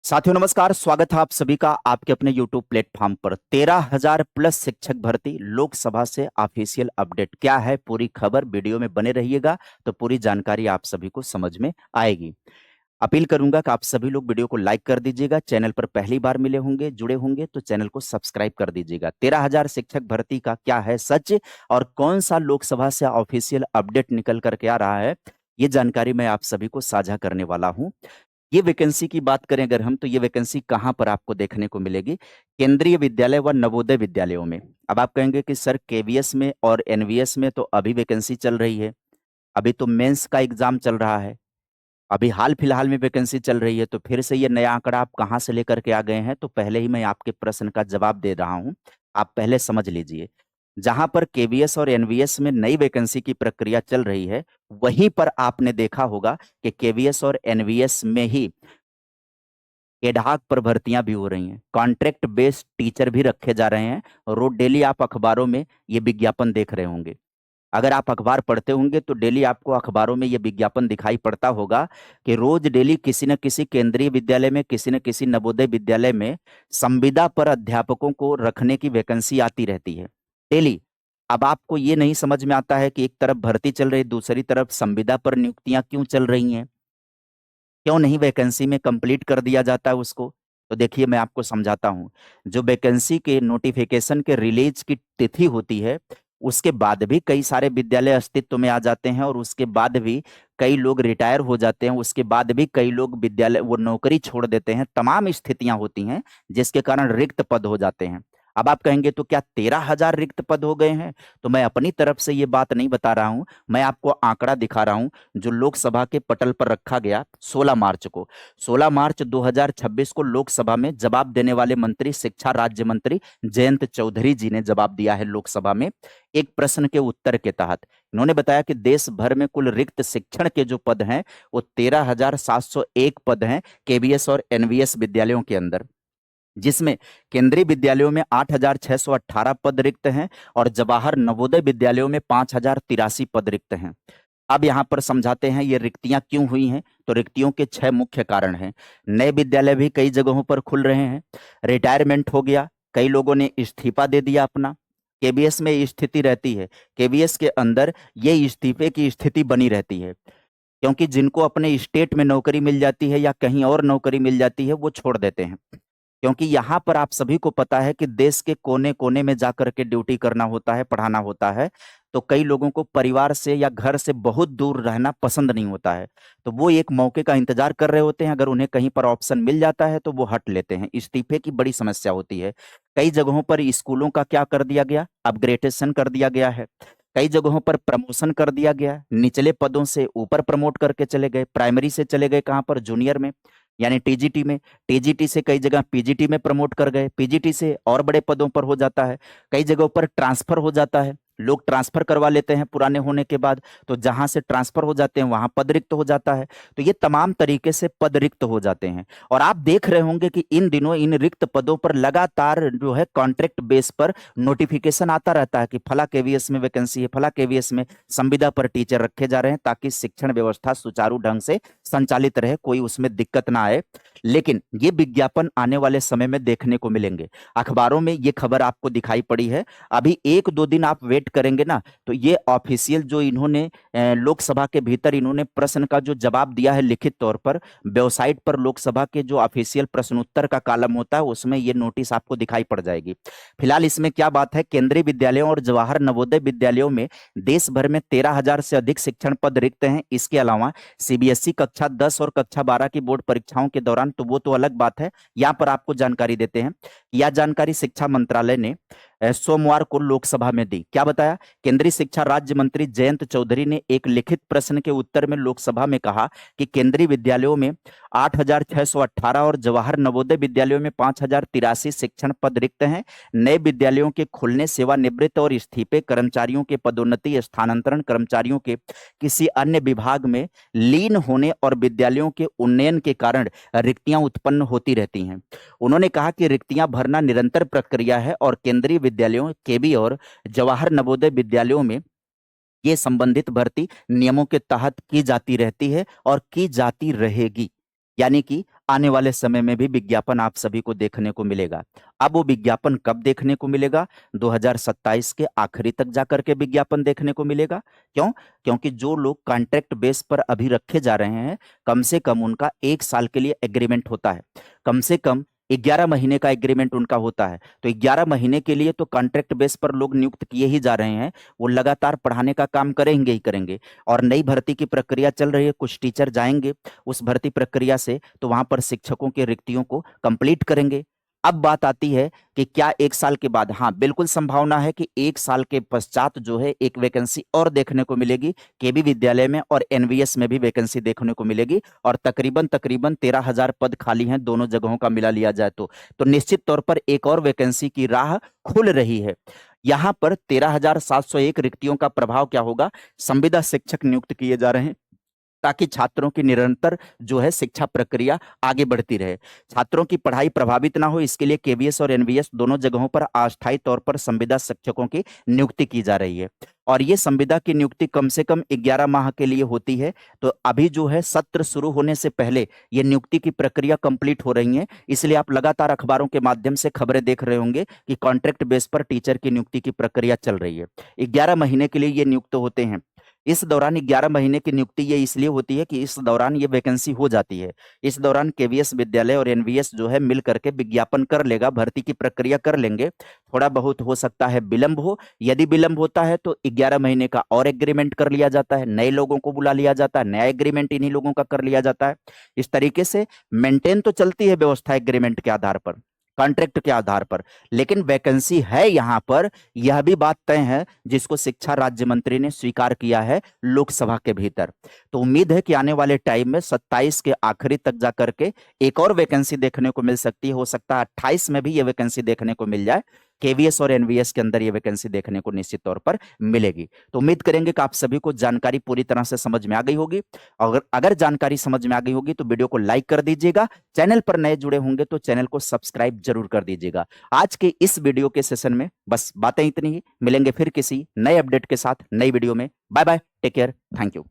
साथियों नमस्कार, स्वागत है आप सभी का आपके अपने YouTube प्लेटफॉर्म पर। 13,000 प्लस शिक्षक भर्ती लोकसभा से ऑफिशियल अपडेट क्या है, पूरी खबर वीडियो में बने रहिएगा तो पूरी जानकारी आप सभी को समझ में आएगी। अपील करूंगा कि आप सभी लोग वीडियो को लाइक कर दीजिएगा। चैनल पर पहली बार मिले होंगे, जुड़े होंगे तो चैनल को सब्सक्राइब कर दीजिएगा। 13,000 शिक्षक भर्ती का क्या है सच और कौन सा लोकसभा से ऑफिशियल अपडेट निकल करके आ रहा है, ये जानकारी मैं आप सभी को साझा करने वाला हूं। ये वैकेंसी की बात करें अगर हम, तो ये वैकेंसी कहाँ पर आपको देखने को मिलेगी? केंद्रीय विद्यालय व नवोदय विद्यालयों में। अब आप कहेंगे कि सर केवीएस में और एनवीएस में तो अभी वैकेंसी चल रही है, अभी तो मेंस का एग्जाम चल रहा है, अभी हाल फिलहाल में वैकेंसी चल रही है, तो फिर से ये नया आंकड़ा आप कहाँ से लेकर के आ गए हैं? तो पहले ही मैं आपके प्रश्न का जवाब दे रहा हूँ, आप पहले समझ लीजिए। जहां पर केवीएस और एनवीएस में नई वैकेंसी की प्रक्रिया चल रही है, वहीं पर आपने देखा होगा कि केवीएस और एनवीएस में ही एडहॉक पर भर्तियां भी हो रही हैं, कॉन्ट्रैक्ट बेस्ड टीचर भी रखे जा रहे हैं। रोज डेली आप अखबारों में ये विज्ञापन देख रहे होंगे। अगर आप अखबार पढ़ते होंगे तो डेली आपको अखबारों में ये विज्ञापन दिखाई पड़ता होगा कि रोज डेली किसी न किसी केंद्रीय विद्यालय में, किसी न किसी नवोदय विद्यालय में संविदा पर अध्यापकों को रखने की वैकेंसी आती रहती है डेली। अब आपको ये नहीं समझ में आता है कि एक तरफ भर्ती चल रही, दूसरी तरफ संविदा पर नियुक्तियां क्यों चल रही हैं? क्यों नहीं वैकेंसी में कंप्लीट कर दिया जाता है उसको? तो देखिए मैं आपको समझाता हूँ। जो वैकेंसी के नोटिफिकेशन के रिलीज की तिथि होती है, उसके बाद भी कई सारे विद्यालय अस्तित्व में आ जाते हैं और उसके बाद भी कई लोग रिटायर हो जाते हैं, उसके बाद भी कई लोग विद्यालय वो नौकरी छोड़ देते हैं। तमाम स्थितियां होती हैं जिसके कारण रिक्त पद हो जाते हैं। अब आप कहेंगे तो क्या 13,000 रिक्त पद हो गए हैं? तो मैं अपनी तरफ से ये बात नहीं बता रहा हूं, मैं आपको आंकड़ा दिखा रहा हूं जो लोकसभा के पटल पर रखा गया 16 मार्च को। 16 मार्च 2026 को लोकसभा में जवाब देने वाले मंत्री, शिक्षा राज्य मंत्री जयंत चौधरी जी ने जवाब दिया है लोकसभा में एक प्रश्न के उत्तर के तहत। इन्होंने बताया कि देश भर में कुल रिक्त शिक्षण के जो पद हैं वो 13,701 पद हैं केवीएस और एनवीएस विद्यालयों के अंदर, जिसमें केंद्रीय विद्यालयों में 8,618 पद रिक्त हैं और जवाहर नवोदय विद्यालयों में 5,083 पद रिक्त हैं। अब यहाँ पर समझाते हैं ये रिक्तियां क्यों हुई हैं। तो रिक्तियों के 6 मुख्य कारण हैं। नए विद्यालय भी कई जगहों पर खुल रहे हैं, रिटायरमेंट हो गया, कई लोगों ने इस्तीफा दे दिया अपना। केबीएस में ये स्थिति रहती है, केबीएस के अंदर ये इस्तीफे की स्थिति बनी रहती है, क्योंकि जिनको अपने स्टेट में नौकरी मिल जाती है या कहीं और नौकरी मिल जाती है वो छोड़ देते हैं। क्योंकि यहाँ पर आप सभी को पता है कि देश के कोने कोने में जाकर के ड्यूटी करना होता है, पढ़ाना होता है, तो कई लोगों को परिवार से या घर से बहुत दूर रहना पसंद नहीं होता है। तो वो एक मौके का इंतजार कर रहे होते हैं, अगर उन्हें कहीं पर ऑप्शन मिल जाता है तो वो हट लेते हैं। इस्तीफे की बड़ी समस्या होती है। कई जगहों पर स्कूलों का क्या कर दिया गया, अपग्रेडेशन कर दिया गया है। कई जगहों पर प्रमोशन कर दिया गया, निचले पदों से ऊपर प्रमोट करके चले गए। प्राइमरी से चले गए कहाँ पर, जूनियर में, यानी टीजीटी में। टीजीटी से कई जगह पीजीटी में प्रमोट कर गए, पीजीटी से और बड़े पदों पर हो जाता है। कई जगहों पर ट्रांसफर हो जाता है, लोग ट्रांसफर करवा लेते हैं पुराने होने के बाद, तो जहां से ट्रांसफर हो जाते हैं वहां पद रिक्त हो जाता है। तो ये तमाम तरीके से पद रिक्त हो जाते हैं। और आप देख रहे होंगे कि इन दिनों इन रिक्त पदों पर लगातार जो है कॉन्ट्रैक्ट बेस पर नोटिफिकेशन आता रहता है कि फला केवीएस में वैकेंसी है, फला केवीएस में संविदा पर टीचर रखे जा रहे हैं, ताकि शिक्षण व्यवस्था सुचारू ढंग से संचालित रहे, कोई उसमें दिक्कत ना आए। लेकिन ये विज्ञापन आने वाले समय में देखने को मिलेंगे, अखबारों में ये खबर आपको दिखाई पड़ी है। अभी 1-2 दिन आप वेट करेंगे ना, तो ये ऑफिशियल जो इन्होंने लोकसभा के भीतर इन्होंने प्रश्न का जो जवाब दिया है लिखित तौर पर, वेबसाइट पर लोकसभा के जो ऑफिशियल प्रश्नोत्तर का कॉलम होता है उसमें ये नोटिस आपको दिखाई पड़ जाएगी। फिलहाल इसमें क्या बात है, केंद्रीय विद्यालयों और जवाहर नवोदय विद्यालयों में देश भर में 13,000 से अधिक शिक्षण पद रिक्त हैं। इसके अलावा सीबीएसई कक्षा 10 और कक्षा 12 की बोर्ड परीक्षाओं के दौरान, तो वो तो अलग बात है, यहाँ पर आपको जानकारी देते हैं। यह जानकारी शिक्षा मंत्रालय ने सोमवार को लोकसभा में दी। क्या बताया? केंद्रीय शिक्षा राज्य मंत्री जयंत चौधरी ने एक लिखित प्रश्न के उत्तर में लोकसभा में कहा कि केंद्रीय विद्यालयों में 8,618 और जवाहर नवोदय विद्यालयों में 5,083 शिक्षण पद रिक्त हैं। नए विद्यालयों के खुलने, सेवानिवृत्त और इस्तीफे, कर्मचारियों के पदोन्नति, स्थानांतरण, कर्मचारियों के किसी अन्य विभाग में लीन होने और विद्यालयों के उन्नयन के कारण रिक्तियां उत्पन्न होती रहती हैं। उन्होंने कहा कि रिक्तियां भरना निरंतर प्रक्रिया है और केंद्रीय विद्यालयों, केबी और जवाहर नवोदय विद्यालयों में ये संबंधित भर्ती नियमों के तहत की जाती रहती है और की जाती रहेगी। यानी कि आने वाले समय में भी विज्ञापन आप सभी को देखने को मिलेगा। अब वो विज्ञापन कब देखने को मिलेगा? 2027 के आखिरी तक जाकर के विज्ञापन देखने को मिलेगा। क्यों? क्योंकि जो लोग कॉन्ट्रैक्ट बेस पर अभी रखे जा रहे हैं, कम से कम उनका 1 साल के लिए एग्रीमेंट होता है। कम से कम 11 महीने का एग्रीमेंट उनका होता है। तो 11 महीने के लिए तो कॉन्ट्रैक्ट बेस पर लोग नियुक्त किए ही जा रहे हैं। वो लगातार पढ़ाने का काम करेंगे ही करेंगे। और नई भर्ती की प्रक्रिया चल रही है, कुछ टीचर जाएंगे उस भर्ती प्रक्रिया से, तो वहां पर शिक्षकों की रिक्तियों को कंप्लीट करेंगे। अब बात आती है कि क्या 1 साल के बाद? हाँ, बिल्कुल संभावना है कि 1 साल के पश्चात जो है एक वैकेंसी और देखने को मिलेगी। केबी विद्यालय में और एनवीएस में भी वैकेंसी देखने को मिलेगी। और तकरीबन तकरीबन 13,000 पद खाली हैं दोनों जगहों का मिला लिया जाए तो निश्चित तौर पर एक और वैकेंसी की राह खुल रही है। यहां पर 13,701 रिक्तियों का प्रभाव क्या होगा? संविदा शिक्षक नियुक्त किए जा रहे हैं ताकि छात्रों की निरंतर जो है शिक्षा प्रक्रिया आगे बढ़ती रहे, छात्रों की पढ़ाई प्रभावित ना हो, इसके लिए केवीएस और एनवीएस दोनों जगहों पर अस्थायी तौर पर संविदा शिक्षकों की नियुक्ति की जा रही है। और ये संविदा की नियुक्ति कम से कम 11 माह के लिए होती है। तो अभी जो है सत्र शुरू होने से पहले ये नियुक्ति की प्रक्रिया कंप्लीट हो रही है। इसलिए आप लगातार अखबारों के माध्यम से खबरें देख रहे होंगे कि कॉन्ट्रैक्ट बेस पर टीचर की नियुक्ति की प्रक्रिया चल रही है। 11 महीने के लिए ये नियुक्त होते हैं। इस दौरान 11 महीने की नियुक्ति ये इसलिए होती है कि इस दौरान ये वैकेंसी हो जाती है। इस दौरान केवीएस विद्यालय और एनवीएस जो है मिल करके विज्ञापन कर लेगा, भर्ती की प्रक्रिया कर लेंगे। थोड़ा बहुत हो सकता है विलंब हो, यदि विलंब होता है तो 11 महीने का और एग्रीमेंट कर लिया जाता है, नए लोगों को बुला लिया जाता है, नया एग्रीमेंट इन्हीं लोगों का कर लिया जाता है। इस तरीके से मेंटेन तो चलती है व्यवस्था एग्रीमेंट के आधार पर, कॉन्ट्रैक्ट के आधार पर, लेकिन वैकेंसी है यहां पर, यह भी बात तय है जिसको शिक्षा राज्य मंत्री ने स्वीकार किया है लोकसभा के भीतर। तो उम्मीद है कि आने वाले टाइम में 27 के आखिरी तक जाकर के एक और वैकेंसी देखने को मिल सकती है। हो सकता है 28 में भी ये वैकेंसी देखने को मिल जाए। केवीएस और एनवीएस के अंदर ये वैकेंसी देखने को निश्चित तौर पर मिलेगी। तो उम्मीद करेंगे कि आप सभी को जानकारी पूरी तरह से समझ में आ गई होगी। अगर जानकारी समझ में आ गई होगी तो वीडियो को लाइक कर दीजिएगा। चैनल पर नए जुड़े होंगे तो चैनल को सब्सक्राइब जरूर कर दीजिएगा। आज के इस वीडियो के सेशन में बस बातें इतनी ही। मिलेंगे फिर किसी नए अपडेट के साथ नई वीडियो में। Bye bye, take care, thank you.